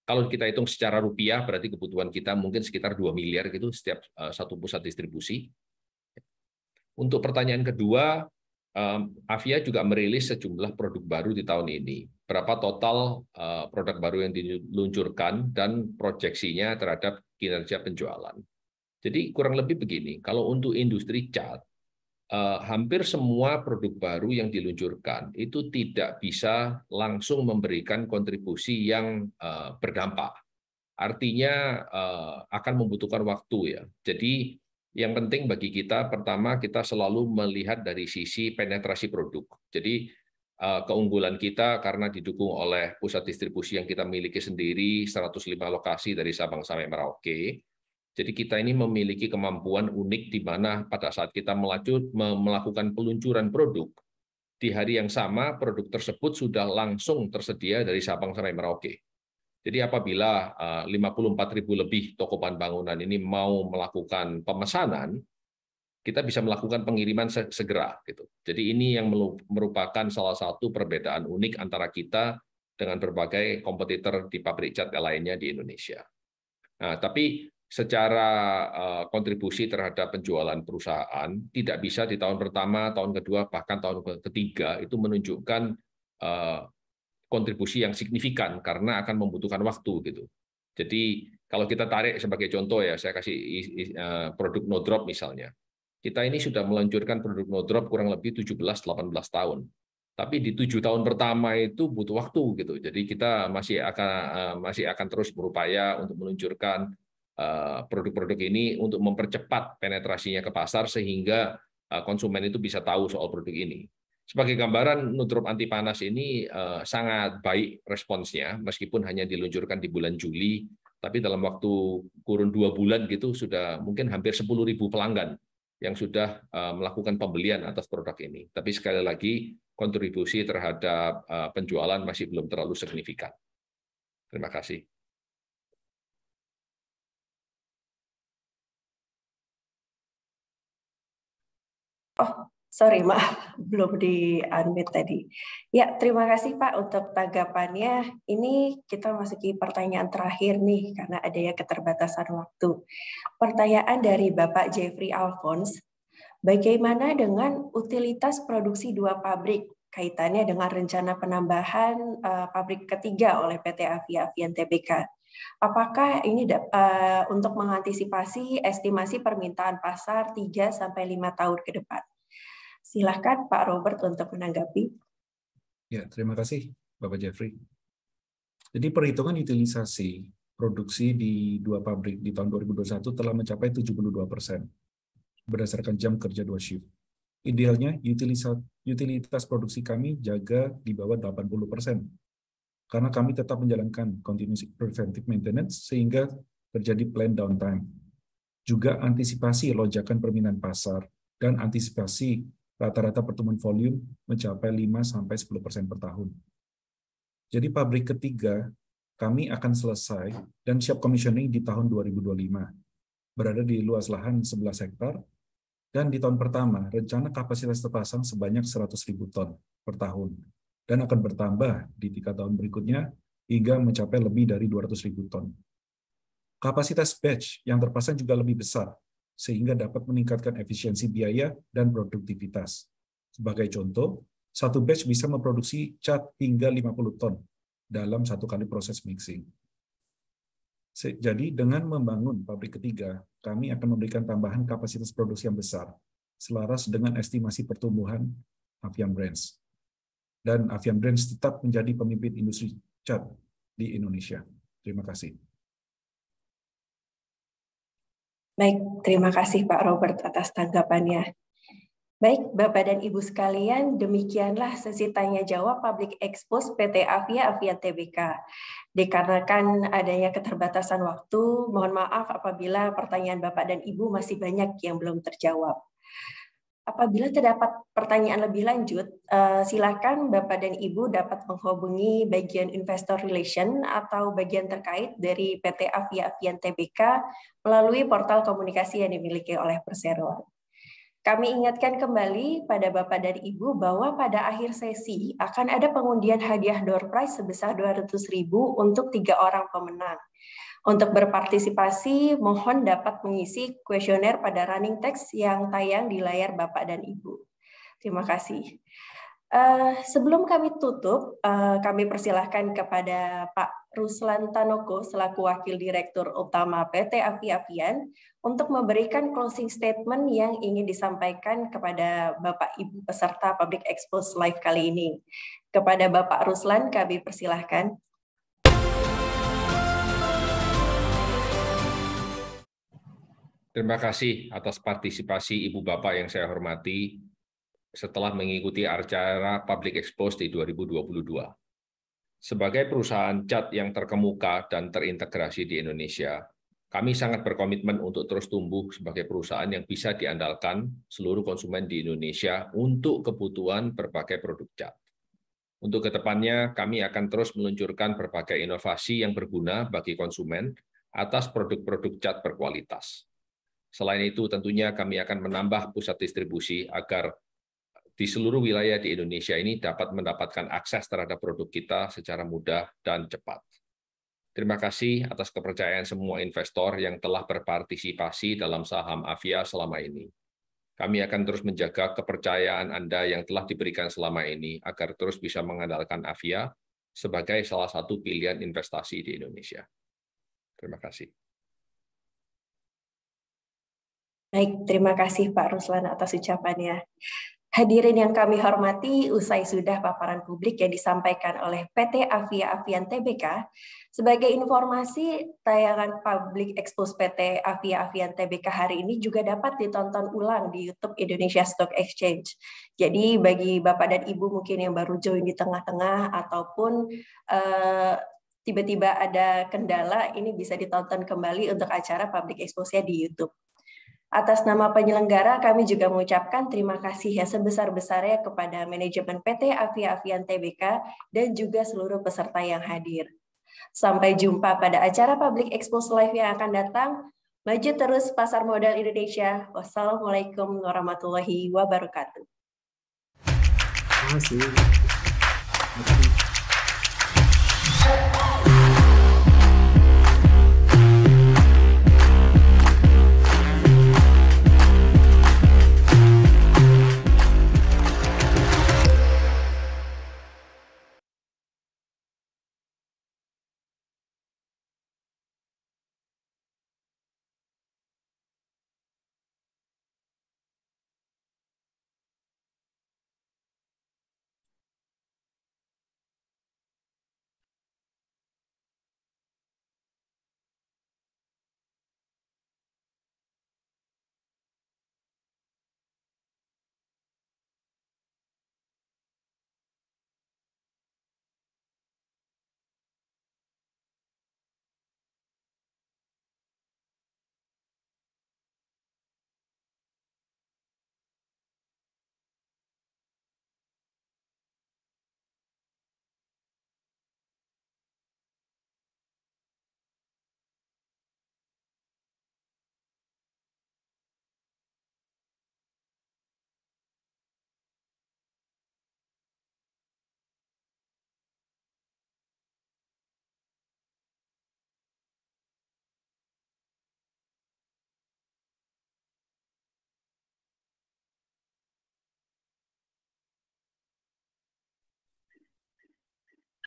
Kalau kita hitung secara rupiah, berarti kebutuhan kita mungkin sekitar 2 miliar gitu setiap satu pusat distribusi. Untuk pertanyaan kedua, Avia juga merilis sejumlah produk baru di tahun ini. Berapa total produk baru yang diluncurkan dan proyeksinya terhadap kinerja penjualan. Jadi kurang lebih begini, kalau untuk industri cat, hampir semua produk baru yang diluncurkan itu tidak bisa langsung memberikan kontribusi yang berdampak. Artinya akan membutuhkan waktu ya. Jadi yang penting bagi kita, pertama kita selalu melihat dari sisi penetrasi produk. Jadi keunggulan kita karena didukung oleh pusat distribusi yang kita miliki sendiri, 105 lokasi dari Sabang sampai Merauke. Jadi kita ini memiliki kemampuan unik di mana pada saat kita melakukan peluncuran produk, di hari yang sama produk tersebut sudah langsung tersedia dari Sabang sampai Merauke. Jadi apabila 54.000 lebih toko bahan bangunan ini mau melakukan pemesanan, kita bisa melakukan pengiriman segera. Gitu. Jadi ini yang merupakan salah satu perbedaan unik antara kita dengan berbagai kompetitor di pabrik cat lainnya di Indonesia. Nah, tapi secara kontribusi terhadap penjualan perusahaan, tidak bisa di tahun pertama, tahun kedua, bahkan tahun ketiga itu menunjukkan kontribusi yang signifikan karena akan membutuhkan waktu gitu. Jadi kalau kita tarik sebagai contoh ya, saya kasih produk no drop misalnya. Kita ini sudah meluncurkan produk no drop kurang lebih 17-18 tahun. Tapi di 7 tahun pertama itu butuh waktu gitu. Jadi kita masih akan terus berupaya untuk meluncurkan produk-produk ini untuk mempercepat penetrasinya ke pasar sehingga konsumen itu bisa tahu soal produk ini. Sebagai gambaran, no drop anti panas ini sangat baik responsnya, meskipun hanya diluncurkan di bulan Juli, tapi dalam waktu kurun 2 bulan gitu sudah mungkin hampir 10.000 pelanggan yang sudah melakukan pembelian atas produk ini. Tapi sekali lagi, kontribusi terhadap penjualan masih belum terlalu signifikan. Terima kasih. Oh, sorry, maaf, belum di-unmute tadi. Ya, terima kasih Pak untuk tanggapannya. Ini kita masuki pertanyaan terakhir nih, karena adanya keterbatasan waktu. Pertanyaan dari Bapak Jeffrey Alphonse, bagaimana dengan utilitas produksi 2 pabrik kaitannya dengan rencana penambahan pabrik ketiga oleh PT Avia Avian Tbk? Apakah ini untuk mengantisipasi estimasi permintaan pasar 3-5 tahun ke depan? Silakan Pak Robert untuk menanggapi. Ya, terima kasih Bapak Jeffrey. Jadi perhitungan utilisasi produksi di 2 pabrik di tahun 2021 telah mencapai 72% berdasarkan jam kerja 2 shift. Idealnya utilitas produksi kami jaga di bawah 80%. Karena kami tetap menjalankan continuous preventive maintenance sehingga terjadi planned downtime. Juga antisipasi lonjakan permintaan pasar dan antisipasi rata-rata pertumbuhan volume mencapai 5-10% per tahun. Jadi pabrik ketiga kami akan selesai dan siap commissioning di tahun 2025. Berada di luas lahan 11 hektar dan di tahun pertama rencana kapasitas terpasang sebanyak 100.000 ton per tahun. Dan akan bertambah di 3 tahun berikutnya hingga mencapai lebih dari 200.000 ton. Kapasitas batch yang terpasang juga lebih besar, sehingga dapat meningkatkan efisiensi biaya dan produktivitas. Sebagai contoh, 1 batch bisa memproduksi cat hingga 50 ton dalam 1 kali proses mixing. Jadi dengan membangun pabrik ketiga, kami akan memberikan tambahan kapasitas produksi yang besar, selaras dengan estimasi pertumbuhan Avian Brands. Dan Avian Brands tetap menjadi pemimpin industri cat di Indonesia. Terima kasih. Baik, terima kasih Pak Robert atas tanggapannya. Baik, Bapak dan Ibu sekalian, demikianlah sesi tanya jawab Public Expose PT Avia Avian Tbk. Dikarenakan adanya keterbatasan waktu, mohon maaf apabila pertanyaan Bapak dan Ibu masih banyak yang belum terjawab. Apabila terdapat pertanyaan lebih lanjut, silakan Bapak dan Ibu dapat menghubungi bagian Investor Relation atau bagian terkait dari PT Avia Avian Tbk melalui portal komunikasi yang dimiliki oleh Perseroan. Kami ingatkan kembali pada Bapak dan Ibu bahwa pada akhir sesi akan ada pengundian hadiah door prize sebesar 200.000 untuk 3 orang pemenang. Untuk berpartisipasi, mohon dapat mengisi kuesioner pada running text yang tayang di layar Bapak dan Ibu. Terima kasih. Sebelum kami tutup, kami persilahkan kepada Pak Ruslan Tanoko selaku Wakil Direktur Utama PT Avi Avian untuk memberikan closing statement yang ingin disampaikan kepada Bapak Ibu peserta Public Expose Live kali ini. Kepada Bapak Ruslan, kami persilahkan. Terima kasih atas partisipasi Ibu Bapak yang saya hormati setelah mengikuti acara Public Expose di 2022. Sebagai perusahaan cat yang terkemuka dan terintegrasi di Indonesia, kami sangat berkomitmen untuk terus tumbuh sebagai perusahaan yang bisa diandalkan seluruh konsumen di Indonesia untuk kebutuhan berbagai produk cat. Untuk kedepannya, kami akan terus meluncurkan berbagai inovasi yang berguna bagi konsumen atas produk-produk cat berkualitas. Selain itu, tentunya kami akan menambah pusat distribusi agar di seluruh wilayah di Indonesia ini dapat mendapatkan akses terhadap produk kita secara mudah dan cepat. Terima kasih atas kepercayaan semua investor yang telah berpartisipasi dalam saham Avia selama ini. Kami akan terus menjaga kepercayaan Anda yang telah diberikan selama ini agar terus bisa mengandalkan Avia sebagai salah satu pilihan investasi di Indonesia. Terima kasih. Baik, terima kasih Pak Ruslan atas ucapannya. Hadirin yang kami hormati, usai sudah paparan publik yang disampaikan oleh PT Avia Avian Tbk. Sebagai informasi, tayangan Public Expose PT Avia Avian Tbk hari ini juga dapat ditonton ulang di YouTube Indonesia Stock Exchange. Jadi bagi Bapak dan Ibu mungkin yang baru join di tengah-tengah ataupun tiba-tiba ada kendala, ini bisa ditonton kembali untuk acara Public Expose-nya di YouTube. Atas nama penyelenggara, kami juga mengucapkan terima kasih yang sebesar-besarnya kepada manajemen PT Avia Avian Tbk dan juga seluruh peserta yang hadir. Sampai jumpa pada acara Public Expose Live yang akan datang. Maju terus pasar modal Indonesia. Wassalamualaikum warahmatullahi wabarakatuh. Terima kasih.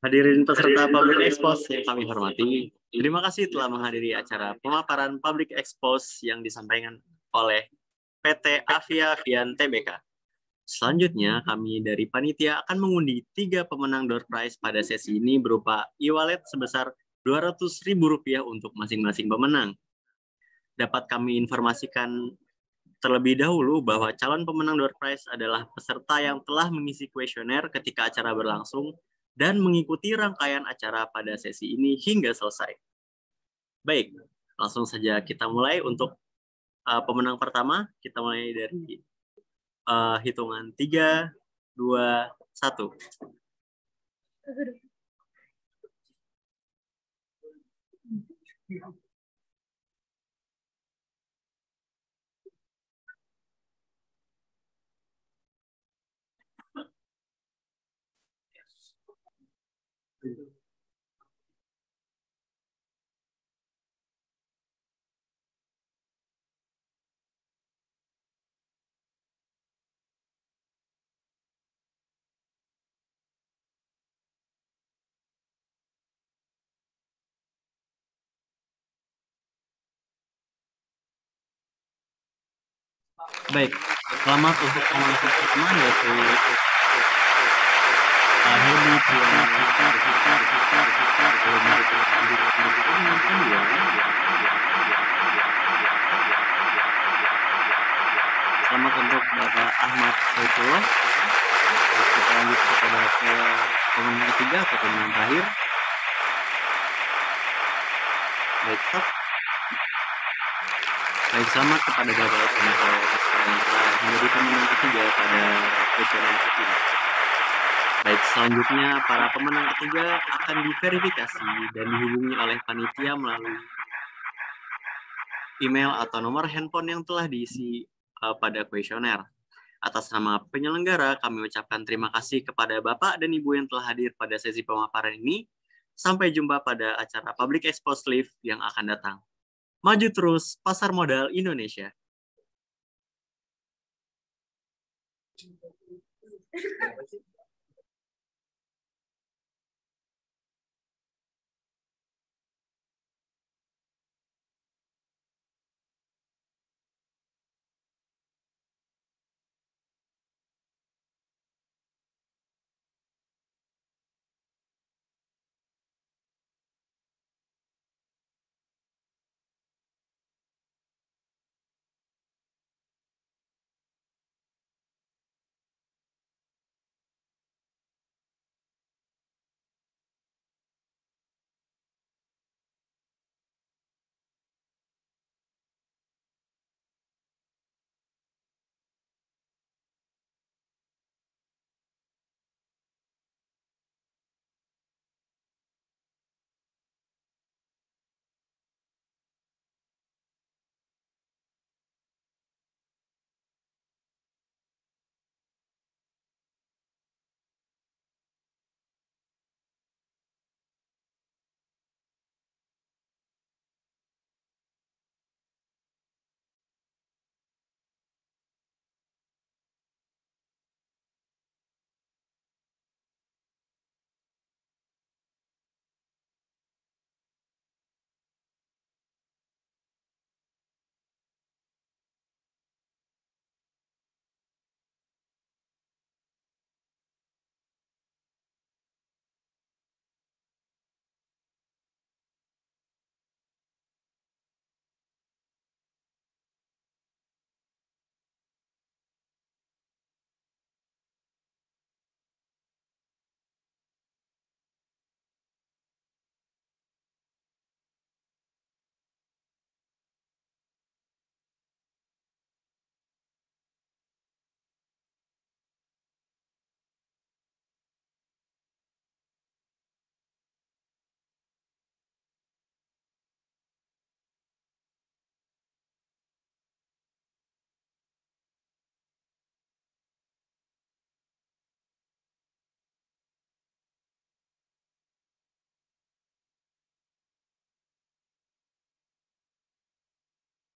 Hadirin peserta Public Expose yang kami hormati, terima kasih telah menghadiri acara pemaparan Public Expose yang disampaikan oleh PT Avia Avian Tbk. Selanjutnya, kami dari panitia akan mengundi 3 pemenang door prize pada sesi ini berupa e-wallet sebesar Rp200.000 untuk masing-masing pemenang. Dapat kami informasikan terlebih dahulu bahwa calon pemenang door prize adalah peserta yang telah mengisi kuesioner ketika acara berlangsung dan mengikuti rangkaian acara pada sesi ini hingga selesai. Baik, langsung saja kita mulai untuk pemenang pertama. Kita mulai dari hitungan 3, 2, 1. Baik, selamat untuk pemenang pertama yaitu Hedi Selamat untuk Bapak Ahmad Saifullah. Kita lanjut kepada pemenang ketiga atau pemenang terakhir. Baik, stop. Baik, selamat kepada Bapak yang telah menjadi pemenang ketiga pada kuesioner ini. Baik, selanjutnya para pemenang ketiga akan diverifikasi dan dihubungi oleh panitia melalui email atau nomor handphone yang telah diisi pada kuesioner. Atas nama penyelenggara, kami ucapkan terima kasih kepada Bapak dan Ibu yang telah hadir pada sesi pemaparan ini. Sampai jumpa pada acara Public Expose Live yang akan datang. Maju terus, pasar modal Indonesia.